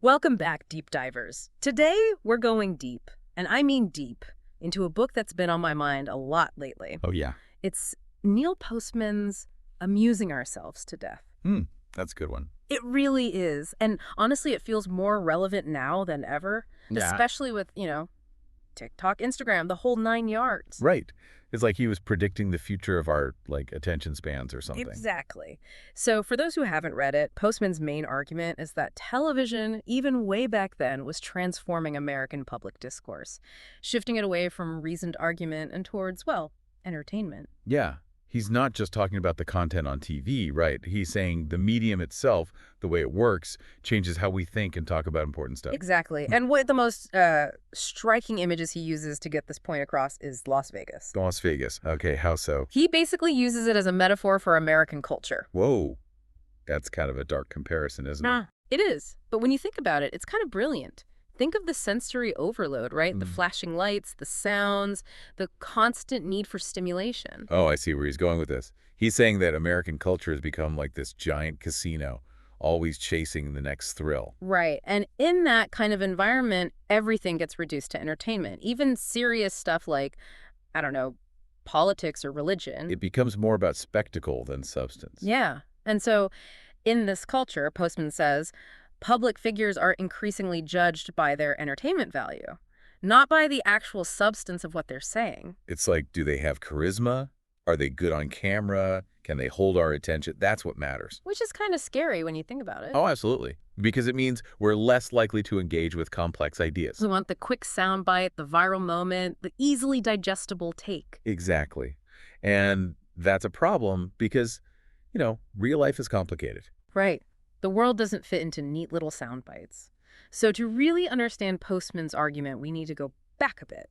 Welcome back, deep divers. Today, we're going deep, and I mean deep, into a book that's been on my mind a lot lately. Oh, yeah. It's Neil Postman's Amusing Ourselves to Death. Hmm. That's a good one. It really is, and honestly, it feels more relevant now than ever, Yeah. especially with, TikTok, Instagram, the whole 9 yards. Right. It's like he was predicting the future of our, attention spans or something. Exactly. So for those who haven't read it, Postman's main argument is that television, even way back then, was transforming American public discourse, shifting it away from reasoned argument and towards, well, entertainment. Yeah. He's not just talking about the content on TV, right? He's saying the medium itself, the way it works, changes how we think and talk about important stuff. Exactly. And what the most striking images he uses to get this point across is Las Vegas. Las Vegas. Okay, how so? He basically uses it as a metaphor for American culture. Whoa. That's kind of a dark comparison, isn't it? It is. But when you think about it, it's kind of brilliant. Think of the sensory overload, right? The flashing lights, the sounds, the constant need for stimulation. Oh, I see where he's going with this. He's saying that American culture has become like this giant casino, always chasing the next thrill. Right. And in that kind of environment, everything gets reduced to entertainment. Even serious stuff like, I don't know, politics or religion. It becomes more about spectacle than substance. Yeah. And so in this culture, Postman says, public figures are increasingly judged by their entertainment value, not by the actual substance of what they're saying. It's like, do they have charisma? Are they good on camera? Can they hold our attention? That's what matters. Which is kind of scary when you think about it. Oh, absolutely. Because it means we're less likely to engage with complex ideas. We want the quick soundbite, the viral moment, the easily digestible take. Exactly. And that's a problem because, real life is complicated. Right. The world doesn't fit into neat little sound bites. So to really understand Postman's argument, we need to go back a bit.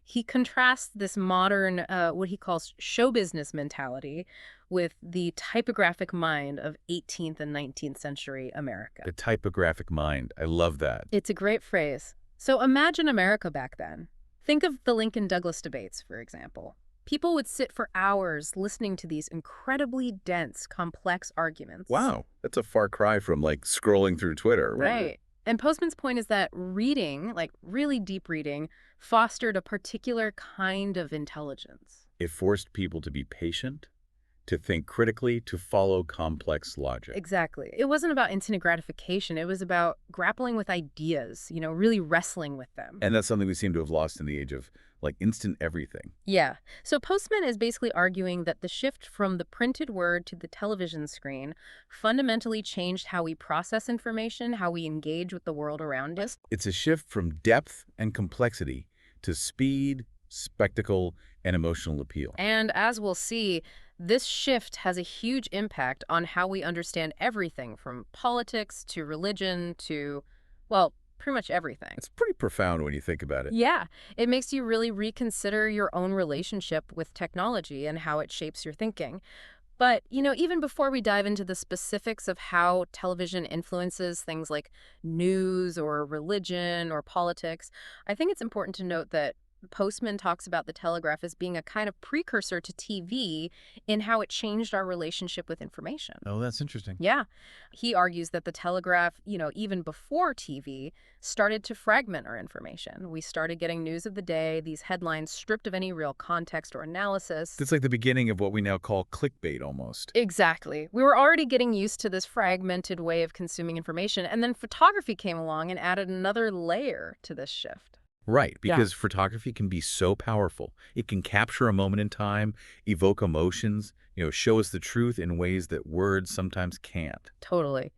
He contrasts this modern, what he calls show business mentality with the typographic mind of 18th and 19th century America. The typographic mind. I love that. It's a great phrase. So imagine America back then. Think of the Lincoln-Douglas debates, for example. People would sit for hours listening to these incredibly dense, complex arguments. Wow. That's a far cry from, scrolling through Twitter. Right. And Postman's point is that reading, like really deep reading, fostered a particular kind of intelligence. It forced people to be patient, to think critically, to follow complex logic. Exactly. It wasn't about instant gratification. It was about grappling with ideas, really wrestling with them. And that's something we seem to have lost in the age of, instant everything. Yeah. So Postman is basically arguing that the shift from the printed word to the television screen fundamentally changed how we process information, how we engage with the world around us. It's a shift from depth and complexity to speed, spectacle, and emotional appeal. And as we'll see, this shift has a huge impact on how we understand everything from politics to religion to, well, pretty much everything. It's pretty profound when you think about it. Yeah, it makes you really reconsider your own relationship with technology and how it shapes your thinking. But, even before we dive into the specifics of how television influences things like news or religion or politics, I think it's important to note that Postman talks about the telegraph as being a kind of precursor to TV in how it changed our relationship with information. Oh, that's interesting. Yeah. He argues that the telegraph, even before TV, started to fragment our information. We started getting news of the day, these headlines stripped of any real context or analysis. It's like the beginning of what we now call clickbait almost. Exactly. We were already getting used to this fragmented way of consuming information, and then photography came along and added another layer to this shift. Right, because photography can be so powerful. It can capture a moment in time, evoke emotions, show us the truth in ways that words sometimes can't. Totally.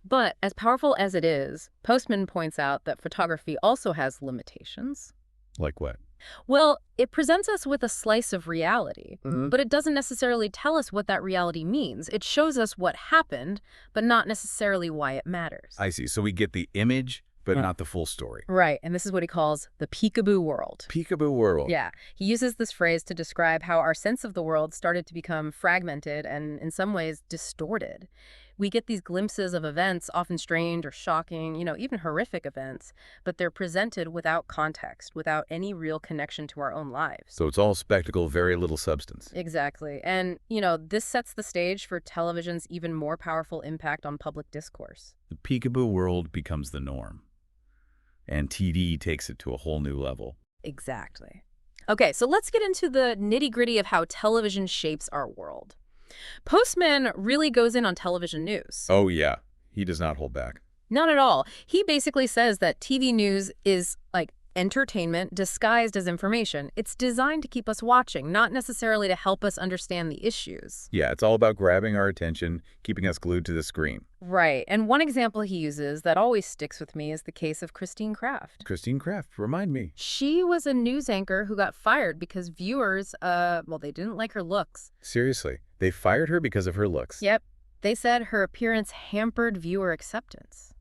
But as powerful as it is, Postman points out that photography also has limitations. Like what? Well, it presents us with a slice of reality, but it doesn't necessarily tell us what that reality means. It shows us what happened, but not necessarily why it matters. I see. So we get the image, but not the full story. Right, and this is what he calls the peekaboo world. Peekaboo world. Yeah, he uses this phrase to describe how our sense of the world started to become fragmented and, in some ways, distorted. We get these glimpses of events, often strange or shocking, even horrific events, but they're presented without context, without any real connection to our own lives. So it's all spectacle, very little substance. Exactly. And, this sets the stage for television's even more powerful impact on public discourse. The peekaboo world becomes the norm, and TD takes it to a whole new level. Exactly. Okay, so let's get into the nitty-gritty of how television shapes our world. Postman really goes in on television news. Oh, yeah. He does not hold back. Not at all. He basically says that TV news is like entertainment disguised as information. It's designed to keep us watching, not necessarily to help us understand the issues. Yeah, it's all about grabbing our attention, keeping us glued to the screen. Right. And one example he uses that always sticks with me is the case of Christine Kraft. Christine Kraft, remind me. She was a news anchor who got fired because viewers, they didn't like her looks. Seriously, they fired her because of her looks. Yep. They said her appearance hampered viewer acceptance.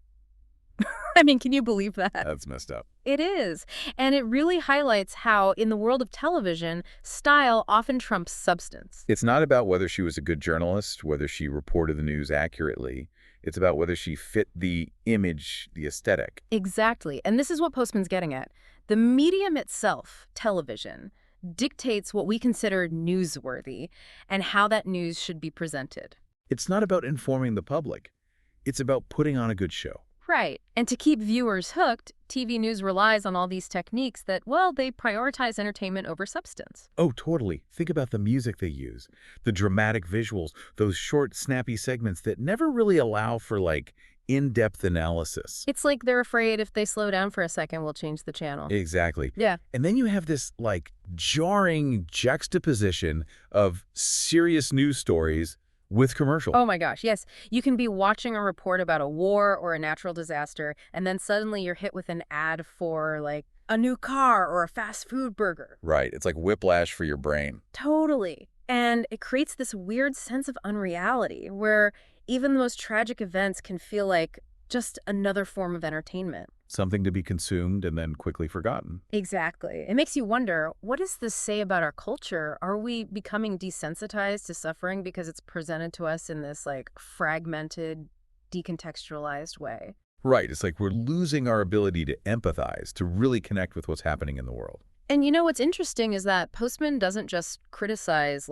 I mean, can you believe that? That's messed up. It is. And it really highlights how, in the world of television, style often trumps substance. It's not about whether she was a good journalist, whether she reported the news accurately. It's about whether she fit the image, the aesthetic. Exactly. And this is what Postman's getting at. The medium itself, television, dictates what we consider newsworthy and how that news should be presented. It's not about informing the public. It's about putting on a good show. Right. And to keep viewers hooked, TV news relies on all these techniques that, they prioritize entertainment over substance. Oh, totally. Think about the music they use, the dramatic visuals, those short, snappy segments that never really allow for, in-depth analysis. It's like they're afraid if they slow down for a second, we'll change the channel. Exactly. Yeah. And then you have this, jarring juxtaposition of serious news stories with commercial. Oh my gosh, yes. You can be watching a report about a war or a natural disaster, and then suddenly you're hit with an ad for, a new car or a fast food burger. Right. It's like whiplash for your brain. Totally. And it creates this weird sense of unreality where even the most tragic events can feel like just another form of entertainment. Something to be consumed and then quickly forgotten. Exactly. It makes you wonder, what does this say about our culture? Are we becoming desensitized to suffering because it's presented to us in this, fragmented, decontextualized way? Right. It's like we're losing our ability to empathize, to really connect with what's happening in the world. And what's interesting is that Postman doesn't just criticize,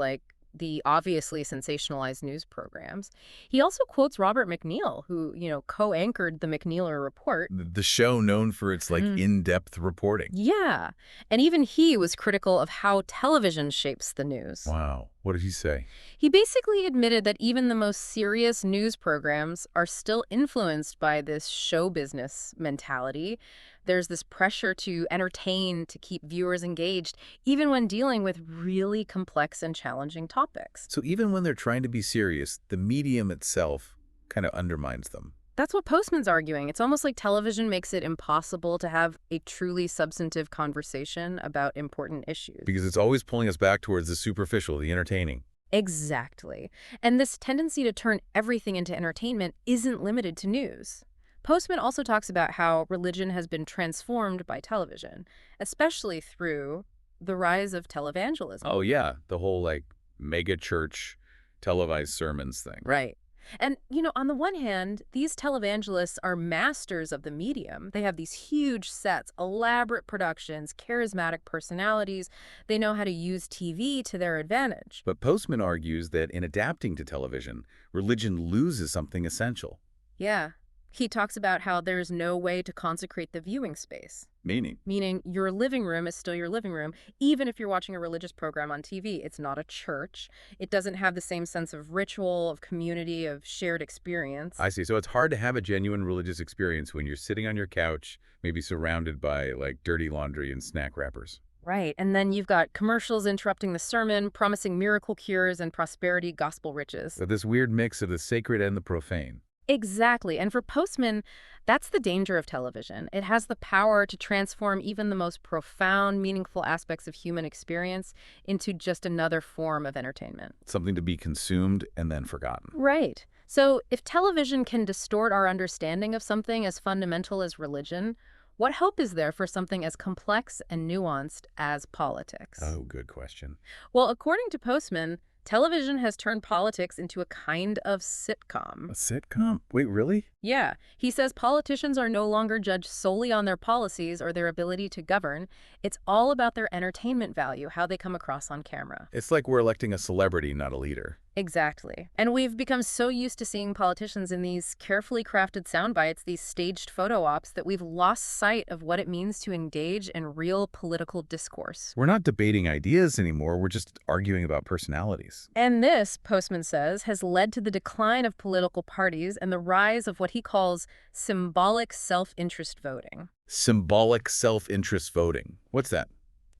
the obviously sensationalized news programs. He also quotes Robert McNeil, who, co-anchored the McNeiller Report. The show known for its, in-depth reporting. Yeah. And even he was critical of how television shapes the news. Wow. What did he say? He basically admitted that even the most serious news programs are still influenced by this show business mentality. There's this pressure to entertain, to keep viewers engaged, even when dealing with really complex and challenging topics. So even when they're trying to be serious, the medium itself kind of undermines them. That's what Postman's arguing. It's almost like television makes it impossible to have a truly substantive conversation about important issues. Because it's always pulling us back towards the superficial, the entertaining. Exactly. And this tendency to turn everything into entertainment isn't limited to news. Postman also talks about how religion has been transformed by television, especially through the rise of televangelism. Oh, yeah. The whole, mega church televised sermons thing. Right. And, on the one hand, these televangelists are masters of the medium. They have these huge sets, elaborate productions, charismatic personalities. They know how to use TV to their advantage. But Postman argues that in adapting to television, religion loses something essential. Yeah. He talks about how there's no way to consecrate the viewing space. Meaning your living room is still your living room, even if you're watching a religious program on TV. It's not a church. It doesn't have the same sense of ritual, of community, of shared experience. I see. So it's hard to have a genuine religious experience when you're sitting on your couch, maybe surrounded by, dirty laundry and snack wrappers. Right. And then you've got commercials interrupting the sermon, promising miracle cures and prosperity, gospel riches. So this weird mix of the sacred and the profane. Exactly. And for Postman, that's the danger of television. It has the power to transform even the most profound, meaningful aspects of human experience into just another form of entertainment. Something to be consumed and then forgotten. Right. So if television can distort our understanding of something as fundamental as religion, what hope is there for something as complex and nuanced as politics? Oh, good question. Well, according to Postman, Television has turned politics into a kind of A sitcom. sitcom? Wait, really? Yeah, he says politicians are no longer judged solely on their policies or their ability to govern. It's all about their entertainment value, how they come across on camera. It's like we're electing a celebrity, not a leader. Exactly. And we've become so used to seeing politicians in these carefully crafted sound bites, these staged photo ops, that we've lost sight of what it means to engage in real political discourse. We're not debating ideas anymore. We're just arguing about personalities. And this, Postman says, has led to the decline of political parties and the rise of what he calls symbolic self-interest voting. Symbolic self-interest voting. What's that?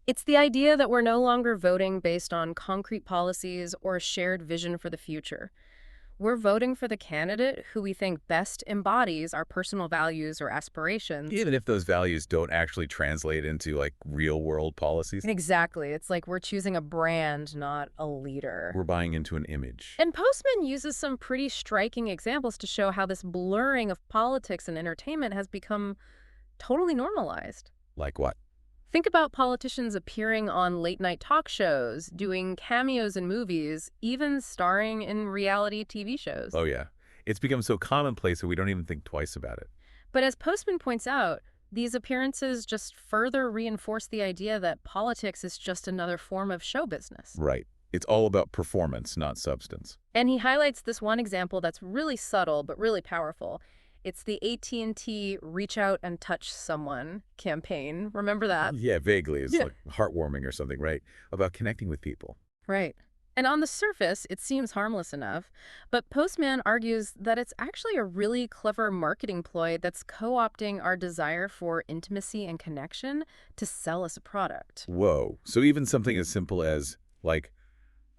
It's the idea that we're no longer voting based on concrete policies or a shared vision for the future. We're voting for the candidate who we think best embodies our personal values or aspirations. Even if those values don't actually translate into, like, real-world policies? Exactly. It's like we're choosing a brand, not a leader. We're buying into an image. And Postman uses some pretty striking examples to show how this blurring of politics and entertainment has become totally normalized. Like what? Think about politicians appearing on late-night talk shows, doing cameos in movies, even starring in reality TV shows. Oh, yeah. It's become so commonplace that we don't even think twice about it. But as Postman points out, these appearances just further reinforce the idea that politics is just another form of show business. Right. It's all about performance, not substance. And he highlights this one example that's really subtle but really powerful. It's the AT&T Reach Out and Touch Someone campaign. Remember that? Yeah, vaguely. It's Yeah. like heartwarming or something, right? About connecting with people. Right. And on the surface, it seems harmless enough, but Postman argues that it's actually a really clever marketing ploy that's co-opting our desire for intimacy and connection to sell us a product. Whoa. So even something as simple as, like,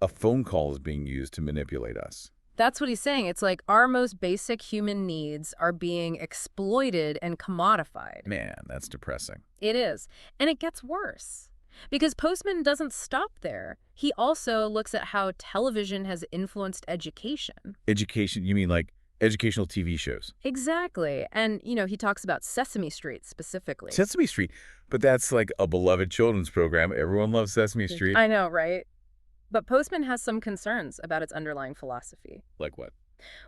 a phone call is being used to manipulate us. That's what he's saying. It's like our most basic human needs are being exploited and commodified. Man, that's depressing. It is. And it gets worse. Because Postman doesn't stop there. He also looks at how television has influenced education. Education, you mean like educational TV shows? Exactly. And, he talks about Sesame Street specifically. Sesame Street. But that's like a beloved children's program. Everyone loves Sesame Street. I know, right? But Postman has some concerns about its underlying philosophy. Like what?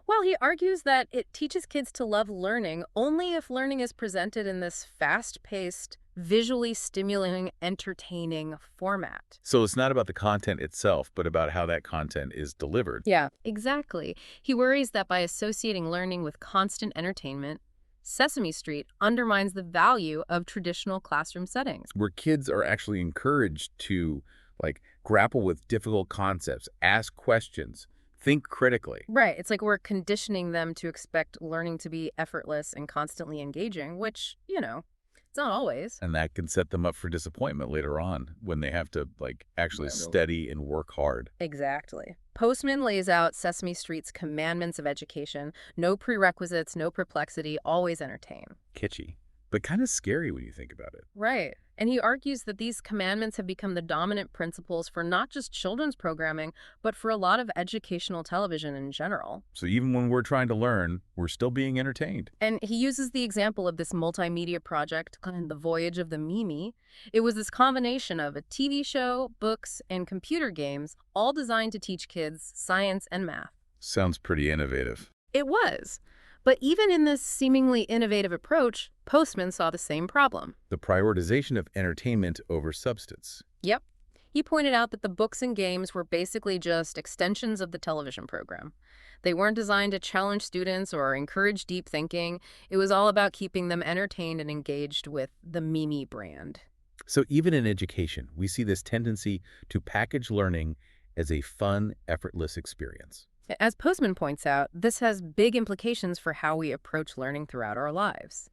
Well, he argues that it teaches kids to love learning only if learning is presented in this fast-paced, visually stimulating, entertaining format. So it's not about the content itself, but about how that content is delivered. Yeah, exactly. He worries that by associating learning with constant entertainment, Sesame Street undermines the value of traditional classroom settings. Where kids are actually encouraged to, like, grapple with difficult concepts, ask questions, think critically. Right. It's like we're conditioning them to expect learning to be effortless and constantly engaging, which, it's not always. And that can set them up for disappointment later on when they have to, like, actually study and work hard. Exactly. Postman lays out Sesame Street's commandments of education. No prerequisites, no perplexity, always entertain. Kitschy, but kind of scary when you think about it. Right. And he argues that these commandments have become the dominant principles for not just children's programming, but for a lot of educational television in general. So even when we're trying to learn, we're still being entertained. And he uses the example of this multimedia project called The Voyage of the Mimi. It was this combination of a TV show, books, and computer games, all designed to teach kids science and math. Sounds pretty innovative. It was. But even in this seemingly innovative approach, Postman saw the same problem. The prioritization of entertainment over substance. Yep. He pointed out that the books and games were basically just extensions of the television program. They weren't designed to challenge students or encourage deep thinking. It was all about keeping them entertained and engaged with the Mimi brand. So even in education, we see this tendency to package learning as a fun, effortless experience. As Postman points out, this has big implications for how we approach learning throughout our lives.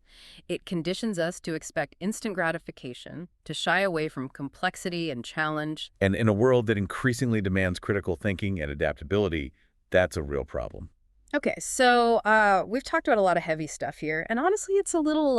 It conditions us to expect instant gratification, to shy away from complexity and challenge. And in a world that increasingly demands critical thinking and adaptability, that's a real problem. Okay, so we've talked about a lot of heavy stuff here, and honestly, it's a little,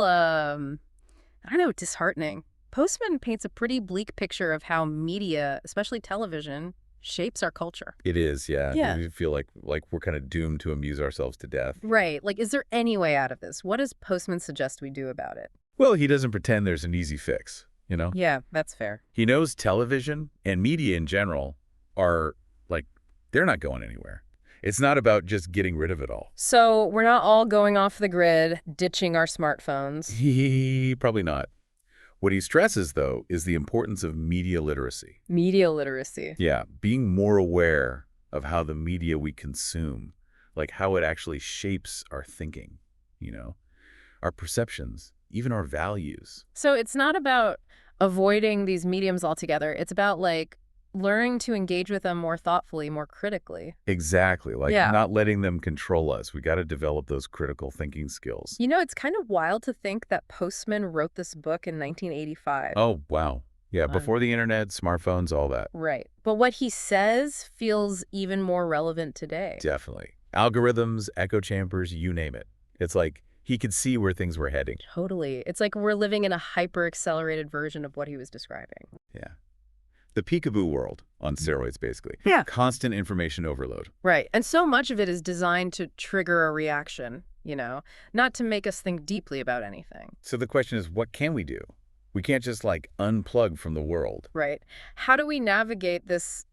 disheartening. Postman paints a pretty bleak picture of how media, especially television, shapes our culture. It is, yeah. Yeah. We feel like we're kind of doomed to amuse ourselves to death. Right. Like, is there any way out of this? What does Postman suggest we do about it? Well, he doesn't pretend there's an easy fix, you know? Yeah, that's fair. He knows television and media in general are, like, They're not going anywhere. It's not about just getting rid of it all. So we're not all going off the grid, ditching our smartphones. Probably not. What he stresses, though, is the importance of media literacy. Media literacy. Yeah, being more aware of how the media we consume, like how it actually shapes our thinking, you know, our perceptions, even our values. So it's not about avoiding these mediums altogether. It's about, like, learning to engage with them more thoughtfully, more critically. Exactly, like Yeah. not letting them control us. We got to develop those critical thinking skills. You know, it's kind of wild to think that Postman wrote this book in 1985. Oh, wow. Yeah, before the internet, smartphones, all that. Right. But what he says feels even more relevant today. Definitely. Algorithms, echo chambers, you name it. It's like he could see where things were heading. Totally. It's like we're living in a hyper-accelerated version of what he was describing. Yeah. The peekaboo world on steroids, basically. Yeah. Constant information overload. Right. And so much of it is designed to trigger a reaction, not to make us think deeply about anything. So the question is, what can we do? We can't just like unplug from the world. Right. How do we navigate this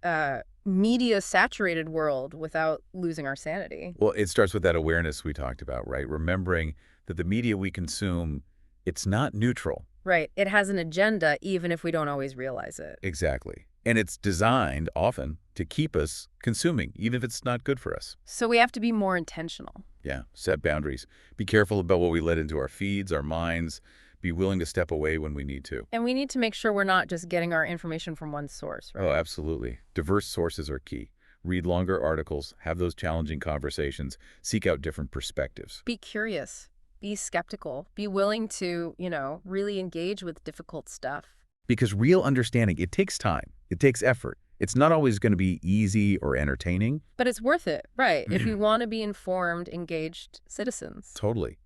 media-saturated world without losing our sanity? Well, it starts with that awareness we talked about, right? Remembering that the media we consume, it's not neutral. Right. It has an agenda, even if we don't always realize it. Exactly. And it's designed often to keep us consuming, even if it's not good for us. So we have to be more intentional. Yeah, set boundaries. Be careful about what we let into our feeds, our minds. Be willing to step away when we need to. And we need to make sure we're not just getting our information from one source, right? Oh, absolutely. Diverse sources are key. Read longer articles, have those challenging conversations, seek out different perspectives. Be curious. Be skeptical. Be willing to, really engage with difficult stuff. Because real understanding, it takes time. It takes effort. It's not always going to be easy or entertaining. But it's worth it, right? If we want to be informed, engaged citizens. Totally.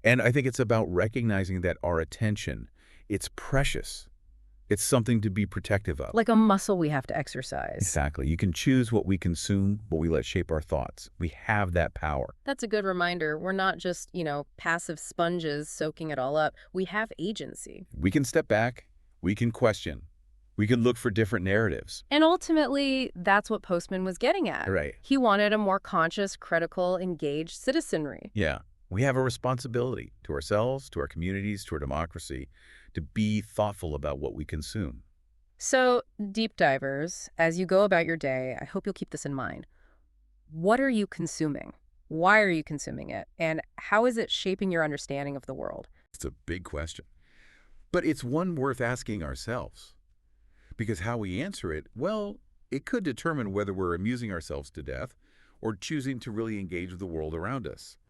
And I think it's about recognizing that our attention, it's precious. It's something to be protective of. Like a muscle we have to exercise. Exactly. You can choose what we consume, what we let shape our thoughts. We have that power. That's a good reminder. We're not just, passive sponges soaking it all up. We have agency. We can step back. We can question. We can look for different narratives. And ultimately, that's what Postman was getting at. Right. He wanted a more conscious, critical, engaged citizenry. Yeah. We have a responsibility to ourselves, to our communities, to our democracy, to be thoughtful about what we consume. So, deep divers, as you go about your day, I hope you'll keep this in mind. What are you consuming? Why are you consuming it? And how is it shaping your understanding of the world? It's a big question. But it's one worth asking ourselves. Because how we answer it, well, it could determine whether we're amusing ourselves to death or choosing to really engage with the world around us.